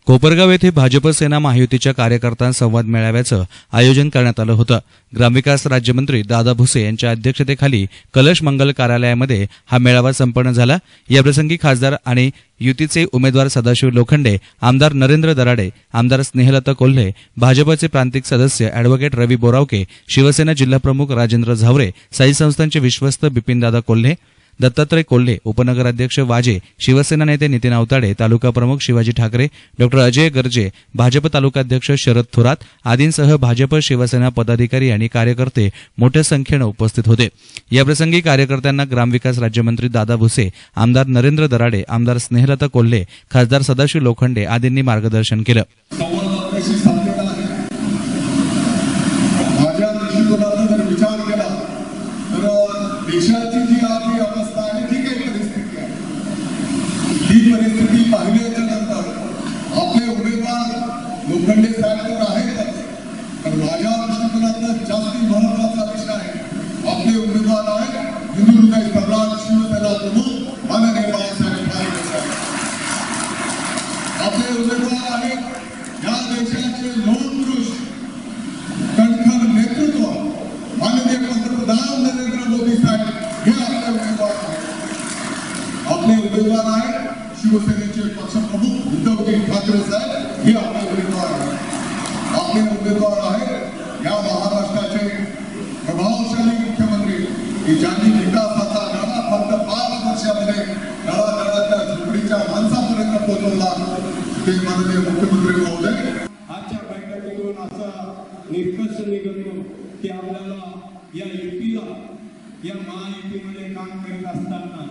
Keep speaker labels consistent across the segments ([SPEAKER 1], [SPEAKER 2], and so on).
[SPEAKER 1] कोपरगाव येथे भाजप सेना महायुतीच्या कार्यकर्त्यांसंवाद मेळाव्याचं आयोजन करण्यात आलं होतं। ग्रामविकास राज्यमंत्री दादा भुसे यांच्या अध्यक्षतेखाली कलश मंगल कार्यालयामध्ये हा मेळावा संपन्न झाला। याप्रसंगी खासदार आणि युतीचे उमेदवार सदाशिव लोखंडे, आमदार नरेंद्र दराडे, आमदार स्नेहलता कोल्हे, भाजपचे प्रांतिक सदस्य अॅडव्होकेट रवी बोरावके, शिवसेना जिल्हाप्रमुख राजेंद्र झावरे, साई संस्थांचे विश्वस्त बिपिनदादा कोल्हे, दत्तात्रय कोल्हे, उपनगराध्यक्ष वाजे, शिवसेना नेते नितीन आवताडे, तालुका प्रमुख शिवाजी ठाकरे, डॉ अजय गर्जे, भाजप तालुकाध्यक्ष शरद थोरात आदींसह भाजप शिवसेना पदाधिकारी आणि कार्यकर्ते मोठ्या संख्येने उपस्थित होते। याप्रसंगी कार्यकर्त्यांना ग्रामविकास राज्यमंत्री दादा भुसे, आमदार नरेंद्र दराडे, आमदार स्नेहलता कोल्हे, खासदार सदाशिव लोखंडे आदींनी मार्गदर्शन केलं।
[SPEAKER 2] देशाची जी आपली अवस्था आहे ती काही परिस्थिती आहे, ही परिस्थिती पाहिल्याच्या नंतर आपले उमेदवार लोखंडे साहेब तर आहेतच, पण माझ्या दृष्टिकोनातला जास्त महत्वाचा विषय आहे आपले उमेदवार आहेत हिंदू हृदय सम्राट शिवसेना प्रमुख माननीय बाळासाहेब ठाकरे साहेब। आपले उमेदवार आहेत या देशाचे लोकपुरुष कणखर नेतृत्व माननीय पंतप्रधान नरेंद्र मोदी साहेब हे आपले उमेदवार आहेत। आपले उमेदवार आहेत शिवसेनेचे पक्षप्रमुख उद्धवजी ठाकरे साहेब हे आपले उमेदवार आहेत। आपले उमेदवार आहेत या महाराष्ट्राचे प्रभावशाली मुख्यमंत्री की ज्यांनी विकासाचा गाडा फक्त 5 वर्षामध्ये गावागावाच्या झोपडीच्या माणसापर्यंत पोहोचवला ते माननीय मुख्यमंत्री महोदय।
[SPEAKER 3] आजच्या बैठकीतून असा निष्कर्ष निघतो की आपल्याला या युतीला या महायुतीमध्ये काम करीत असताना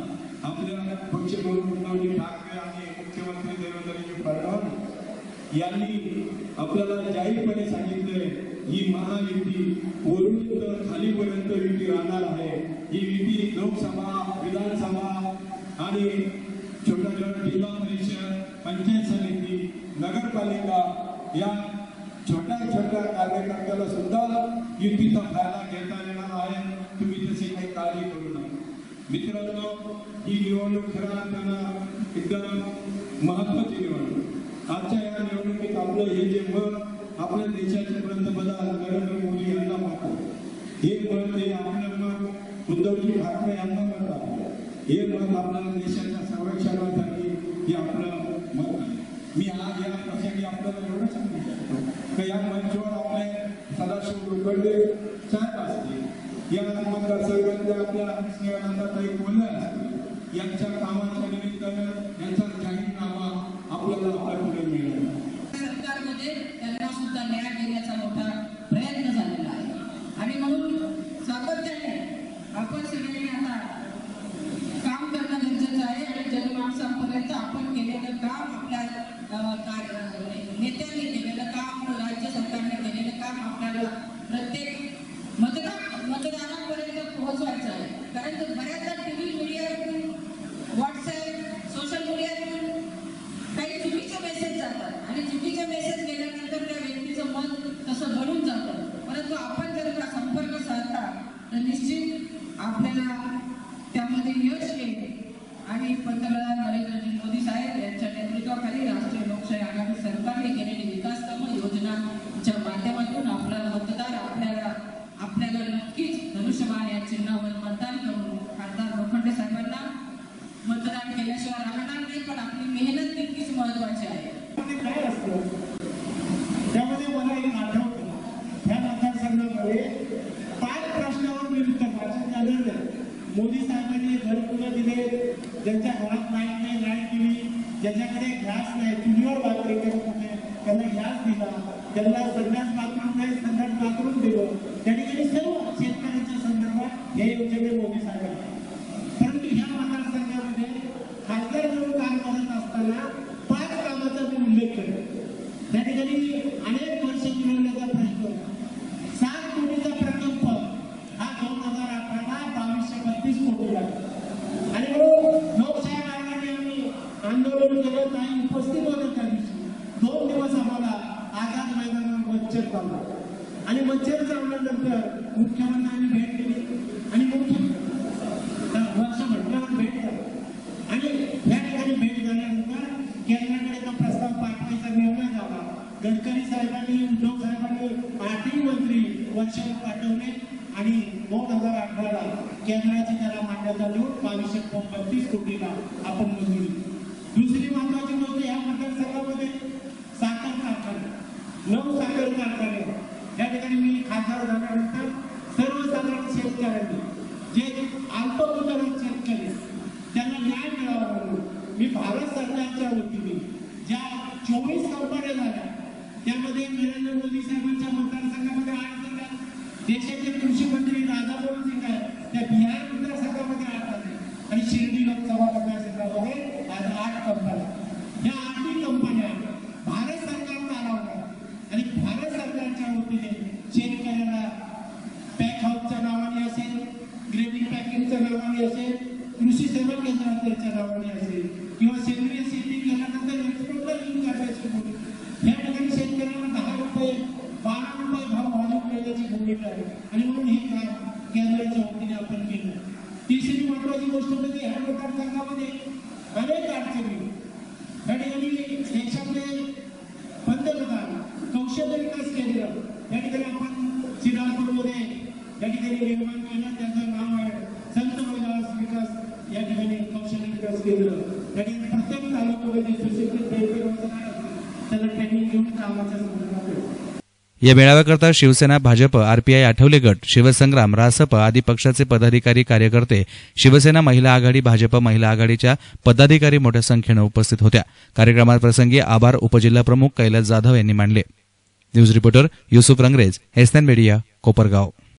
[SPEAKER 3] आपल्या पक्षप्रमुख उद्धवजी ठाकरे आणि मुख्यमंत्री देवेंद्रजी फडणवीस यांनी आपल्याला जाहीरपणे सांगितले ही महायुती वरून तर खालीपर्यंत युती राहणार आहे। ही युती लोकसभा, विधानसभा आणि छोट्या छोट्या जिल्हा परिषद, पंचायत समिती, नगरपालिका या छोट्या छोट्या कार्यकर्त्याला सुद्धा युतीचा फायदा घेता येणार आहे। तुम्ही तशी काही काळजी करू नका मित्रांनो। ही निवडणूक खऱ्या अर्थानं एकदम महत्वाची निवडणूक। आजच्या या निवडणुकीत आपलं हे जे मत आपल्या देशाचे पंतप्रधान नरेंद्र मोदी यांना मत आहे, हे मत हे आपलं मत उद्धवजी ठाकरे यांना मत आहे, हे मत आपल्या देशाच्या संरक्षणासाठी हे आपलं मत आहे। मी आज या प्रसंगी आपल्याला एवढं सांगू शकतो की या मंचावर आपले सदाशिव लोखंडे साहेब असतील, या मतदारसंघातल्या आपल्या स्नेहलताताई कोल्हे असतील, यांच्या कामाच्या निमित्तानं यांचा जाहीरनामा आपल्याला आपल्या पुढे मिळाला।
[SPEAKER 4] सरकारमध्ये त्यांना सुद्धा न्याय देण्याचा मोठा प्रयत्न झालेला आहे आणि म्हणून सातत्याने आपण सगळ्यांनी आता काम करणं गरजेचं आहे आणि जनमानसांपर्यंत आपण केलेलं काम, आपल्या नेत्यांनी केलेलं काम, राज्य सरकारने केलेलं काम आपल्याला प्रत्येक मतदारांपर्यंत पोहोचवायचं आहे। कारण बऱ्याचदा टीव्ही मीडियावरून, व्हॉट्सअप, सोशल मीडियावरून काही चुकीचे मेसेज जातात आणि चुकीचे मेसेज गेल्यानंतर त्या व्यक्तीचं मन तसं बनून जातं, परंतु आपण जर का संपर्क साधला तर निश्चित आपल्याला त्यामध्ये यश येईल आणि पंतप्रधान नरेंद्रजी मोदी साहेब यांच्या नेतृत्वाखाली राष्ट्रीय लोकशाही आघाडी सरकारने केलेली विकास कामं योजनांच्या माध्यमातून आपला मतदार आपल्याला नक्कीच धनुष्यबाण या चिन्हावर मतदान करून खासदार लोखंडे साहेबांना मतदान केल्याशिवाय राहणार नाही, पण आपली मेहनत तितकीच महत्वाची आहे।
[SPEAKER 3] काय असतं त्यामध्ये मला एक आठवतं, ह्या मतदारसंघामध्ये 5 प्रश्नावर मी भाषण झालेलं आहे। मोदी साहेबांनी घरकुलं दिले, ज्यांच्या घरात लाईट दिली, ज्याच्याकडे गॅस नाही, चुलीवर भाकरी करत होते त्यांना गॅस दिला, त्यांना संडास बाथरूम नाही संडास बाथरूम दिलं, त्या ठिकाणी सर्व शेतकऱ्यांच्या संदर्भात हे योजने मोदी साहेबांनी। परंतु ह्या मतदारसंघामध्ये खासदार म्हणून काम करत असताना 5 कामाचा मी उल्लेख करेन। त्या ठिकाणी अनेक वर्ष मिळवण्याचा प्रश्न 7 कोटीचा प्रकल्प हा 2018ला 2232 कोटी लागला आणि म्हणून लोकशाही आघाडीने आम्ही आंदोलन केलं, काही उपस्थित होते त्या दिवशी 2 दिवस आम्हाला आझाद मैदानावर मच्छर चालला आणि मच्छर चालल्यानंतर मुख्यमंत्र्यांनी भेट दिली आणि वर्षभरात भेट झाली आणि या ठिकाणी भेट झाल्यानंतर केंद्राकडे तो प्रस्ताव पाठवायचा
[SPEAKER 5] गडकरी साहेबांनी, उद्धव साहेबांनी, आर्थिक मंत्री वर्षावर पाठवले आणि 2018ला केंद्राची त्याला मान्यता देऊन 2232 कोटीला आपण मंजुरी. दुसरी महत्वाची गोष्ट, या मतदारसंघामध्ये साखर कारखाने, 9 साखर कारखाने. या ठिकाणी मी खासदार झाल्यानंतर सर्वसाधारण शेतकऱ्यांनी, जे अल्पभूधारक शेतकरी, त्यांना न्याय मिळावा म्हणून मी भारत सरकारच्या वतीने ज्या 24 कंपन्या झाल्या, त्यामध्ये नरेंद्र मोदी साहेबांच्या मतदारसंघामध्ये 8 झाल्या. देशाचे कृषी मंत्री राधामोहन सिंग आहेत, त्या बिहार मतदारसंघामध्ये 8 झाले आणि शिर्डी लोकसभा मतदारसंघामध्ये आज 8 कंपन्या. या 8 कंपन्या भारत सरकार चालवतात आणि भारत सरकारच्या वतीने शेतकऱ्याला पॅक हाऊसच्या नावाने असेल, ग्रेडिंग पॅकेजच्या नावाने असेल, कृषी सेवा केंद्राच्या नावाने असेल किंवा सेंद्रिय शेती केल्यानंतर एक्सपोर्टला लिंक करायची भूमिका. या ठिकाणी शेतकऱ्यांना 10 रुपये 12 रुपये भाव वाढवून देण्याची भूमिका आहे आणि म्हणून हे काम केंद्राच्या वतीने आपण केलं. तिसरी महत्वाची गोष्ट म्हणजे ह्या मतदारसंघामध्ये अनेक अडचणी. या ठिकाणी देशातले पंतप्रधान कौशल्य विकास केंद्र या ठिकाणी आपण श्रीरामपूरमध्ये या ठिकाणी निर्माण केलं, त्याचं नाव आहे संत रोहिदास विकास या ठिकाणी कौशल्य विकास केंद्र. या ठिकाणी प्रत्येक तालुक्यामध्ये सुशिक्षित त्याला ट्रेनिंग घेऊन कामाच्या संदर्भात.
[SPEAKER 1] या मेळाव्याकरता शिवसेना, भाजप, आरपीआय, आठवले गट, शिवसंग्राम, रासप आदी पक्षाचे पदाधिकारी, कार्यकर्ते, शिवसेना महिला आघाडी, भाजप महिला आघाडीच्या पदाधिकारी मोठ्या संख्येनं उपस्थित होत्या. कार्यक्रमाप्रसंगी आभार उपजिल्हा प्रमुख कैलास जाधव यांनी मानले. News reporter Yusuf Rangrez, SN media, Kopargaon.